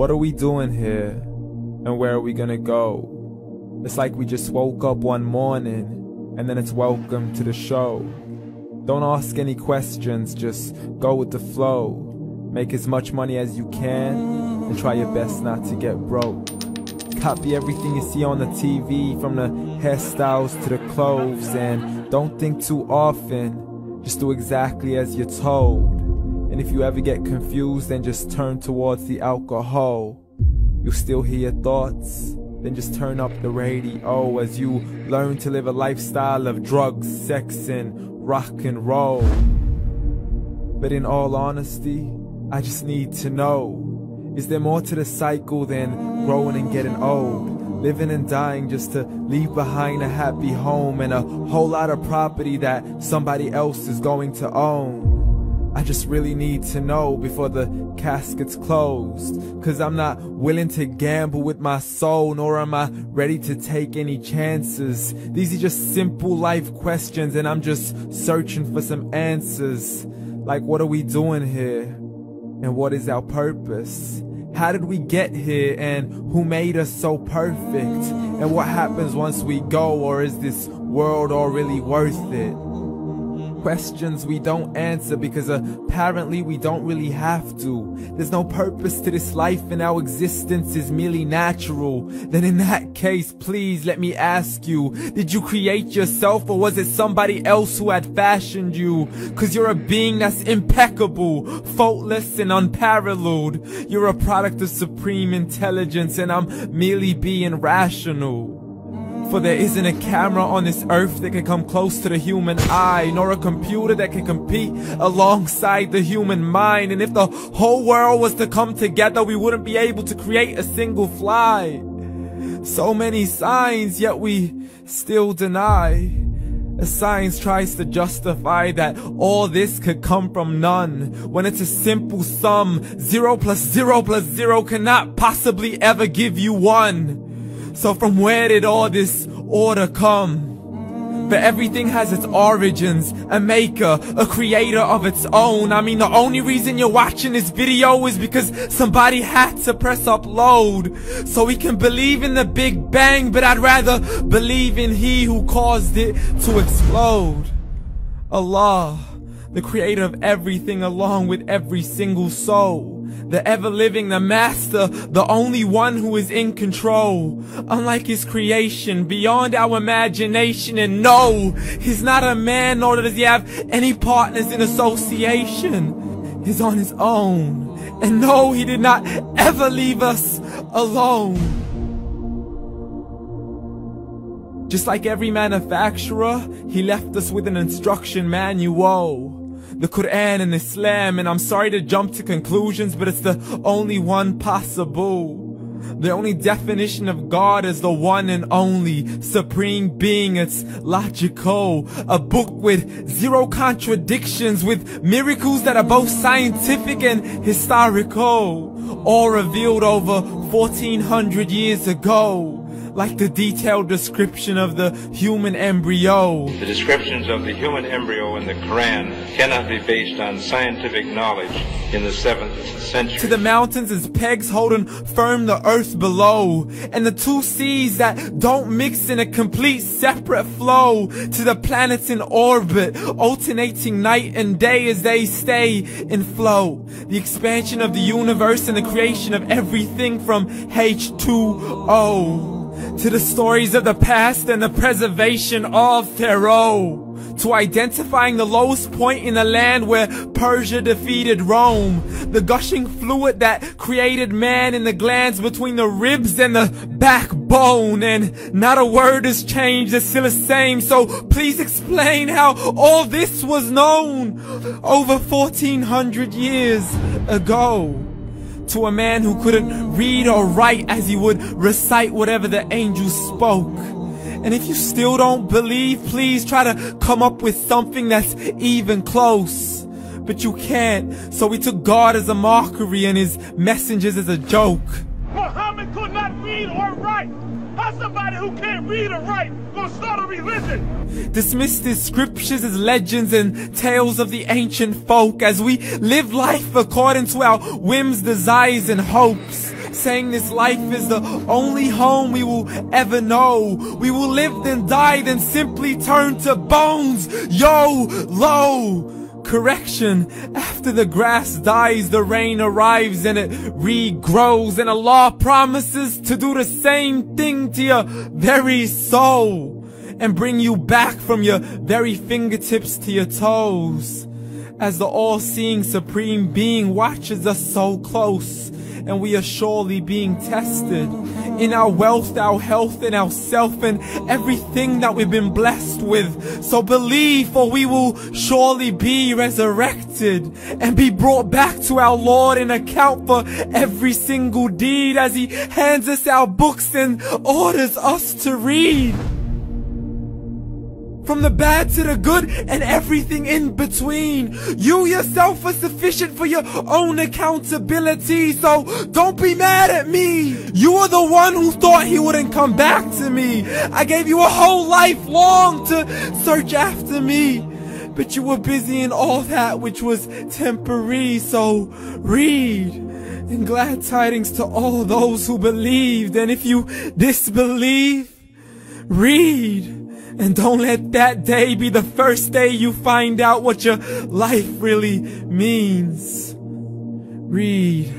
What are we doing here? And where are we gonna go? It's like we just woke up one morning, and then it's welcome to the show. Don't ask any questions, just go with the flow. Make as much money as you can, and try your best not to get broke. Copy everything you see on the TV, from the hairstyles to the clothes, and don't think too often, just do exactly as you're told. And if you ever get confused, then just turn towards the alcohol. You'll still hear your thoughts, then just turn up the radio as you learn to live a lifestyle of drugs, sex, and rock and roll. But in all honesty, I just need to know, is there more to the cycle than growing and getting old? Living and dying just to leave behind a happy home and a whole lot of property that somebody else is going to own. I just really need to know before the casket's closed, 'cause I'm not willing to gamble with my soul, nor am I ready to take any chances. These are just simple life questions, and I'm just searching for some answers. Like, what are we doing here? And what is our purpose? How did we get here, and who made us so perfect? And what happens once we go, or is this world all really worth it? Questions we don't answer because apparently we don't really have to. There's no purpose to this life and our existence is merely natural. Then in that case, please let me ask you, did you create yourself, or was it somebody else who had fashioned you? 'Cause you're a being that's impeccable, faultless and unparalleled. You're a product of supreme intelligence, and I'm merely being rational. For there isn't a camera on this earth that can come close to the human eye, nor a computer that can compete alongside the human mind. And if the whole world was to come together, we wouldn't be able to create a single fly. So many signs, yet we still deny. As science tries to justify that all this could come from none, when it's a simple sum. 0 plus 0 plus 0 cannot possibly ever give you 1. So from where did all this order come? But everything has its origins, a maker, a creator of its own. I mean, the only reason you're watching this video is because somebody had to press upload. So we can believe in the Big Bang, but I'd rather believe in He who caused it to explode. Allah, the creator of everything along with every single soul. The ever-living, the master, the only one who is in control. Unlike his creation, beyond our imagination. And no, he's not a man, nor does he have any partners in association. He's on his own. And no, he did not ever leave us alone. Just like every manufacturer, he left us with an instruction manual. The Quran and Islam, and I'm sorry to jump to conclusions, but it's the only one possible. The only definition of God is the one and only supreme being. It's logical, a book with 0 contradictions, with miracles that are both scientific and historical, all revealed over 1400 years ago. Like the detailed description of the human embryo. The descriptions of the human embryo in the Quran cannot be based on scientific knowledge in the 7th century. To the mountains as pegs holding firm the earth below, and the 2 seas that don't mix in a complete separate flow. To the planets in orbit, alternating night and day as they stay in flow. The expansion of the universe and the creation of everything from H2O. To the stories of the past and the preservation of Pharaoh. To identifying the lowest point in the land where Persia defeated Rome. The gushing fluid that created man in the glands between the ribs and the backbone. And not a word has changed, it's still the same. So please explain how all this was known over 1400 years ago. To a man who couldn't read or write, as he would recite whatever the angels spoke. And if you still don't believe, please try to come up with something that's even close. But you can't, so we took God as a mockery and his messengers as a joke. Muhammad could not read or write. How's somebody who can't read or write gonna start a religion? Dismissed his scriptures as legends and tales of the ancient folk, as we live life according to our whims, desires, and hopes. saying this life is the only home we will ever know. We will live then die, then simply turn to bones. YOLO! Correction, after the grass dies, the rain arrives and it regrows, and Allah promises to do the same thing to your very soul and bring you back from your very fingertips to your toes, as the all-seeing supreme being watches us so close, and we are surely being tested in our wealth, our health, and our self, and everything that we've been blessed with. So believe, for we will surely be resurrected and be brought back to our Lord and account for every single deed, as He hands us our books and orders us to read. From the bad to the good and everything in between. You yourself are sufficient for your own accountability, so don't be mad at me. You are the one who thought He wouldn't come back to me. I gave you a whole life long to search after me, but you were busy in all that which was temporary. So read, and glad tidings to all those who believed. And if you disbelieve, read. And don't let that day be the first day you find out what your life really means. Read.